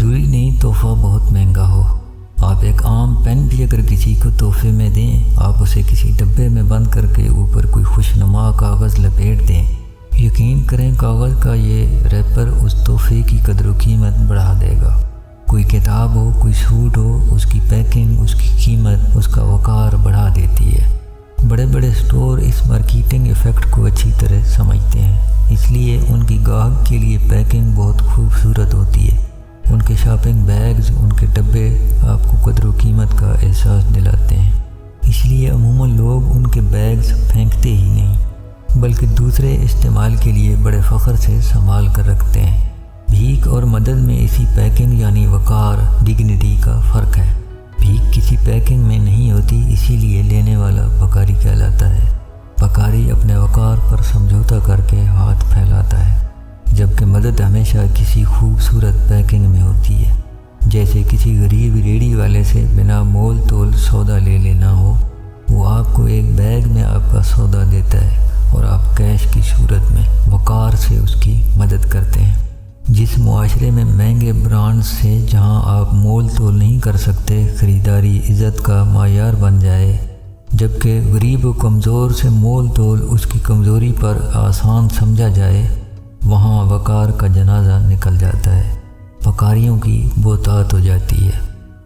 ضروری نہیں تحفہ بہت مہنگا ہو۔ آپ ایک عام پین بھی اگر کسی کو تحفے میں دیں، آپ اسے کسی ڈبے میں بند کر کے اوپر کوئی خوشنما کاغذ لپیٹ دیں، یقین کریں کاغذ کا یہ ریپر اس تحفے کی قدر و قیمت بڑھا دے گا۔ کوئی کتاب ہو، کوئی سوٹ ہو، اس کی پیکنگ، اس کی قیمت، اس کا وقار بڑھا دیتی ہے۔ بڑے بڑے سٹور اس مارکیٹنگ ایفیکٹ کو اچھی طرح سمجھتے ہیں، اس لیے ان کی گاہک کے لیے پیکنگ بہت خوبصورت ہوتی ہے۔ ان کے شاپنگ بیگز، ان کے ڈبے آپ کو قدر و قیمت کا احساس دلاتے ہیں۔ اس لیے عموماً لوگ ان کے بیگز پھینکتے ہی نہیں، بلکہ دوسرے استعمال کے لیے بڑے فخر سے سنبھال کر رکھتے ہیں۔ بھیک اور مدد میں اسی پیکنگ یعنی وقار، ڈگنیٹی کا فرق ہے۔ بھیک کسی پیکنگ میں نہیں ہوتی، اسی لیے لینے والا بھکاری کہلاتا ہے۔ بھکاری اپنے وقار پر سمجھوتا کر کے ہاتھ پھیلاتا ہے، جبکہ مدد ہمیشہ کسی خوبصورت پیکنگ میں ہوتی ہے۔ جیسے کسی غریب ریڑھی والے سے بنا مول تول سودا لے لینا ہو، وہ آپ کو ایک بیگ میں آپ کا سودا دیتا ہے اور آپ کیش کی صورت میں وقار سے اس کی مدد کرتے ہیں۔ جس معاشرے میں مہنگے برانڈز سے جہاں آپ مول تول نہیں کر سکتے، خریداری عزت کا معیار بن جائے، جبکہ غریب و کمزور سے مول تول اس کی کمزوری پر آسان سمجھا جائے، وہاں وقار کا جنازہ نکل جاتا ہے، بھکاریوں کی بہتات ہو جاتی ہے۔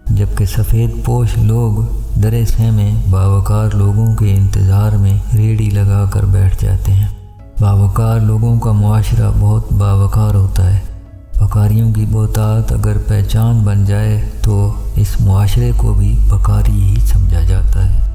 جبکہ سفید پوش لوگ درِ خیمے باوقار لوگوں کے انتظار میں ریڑھی لگا کر بیٹھ جاتے ہیں۔ باوقار لوگوں کا معاشرہ بہت باوقار ہوتا ہے۔ بھکاریوں کی بہتات اگر پہچان بن جائے تو اس معاشرے کو بھی بھکاری ہی سمجھا جاتا ہے۔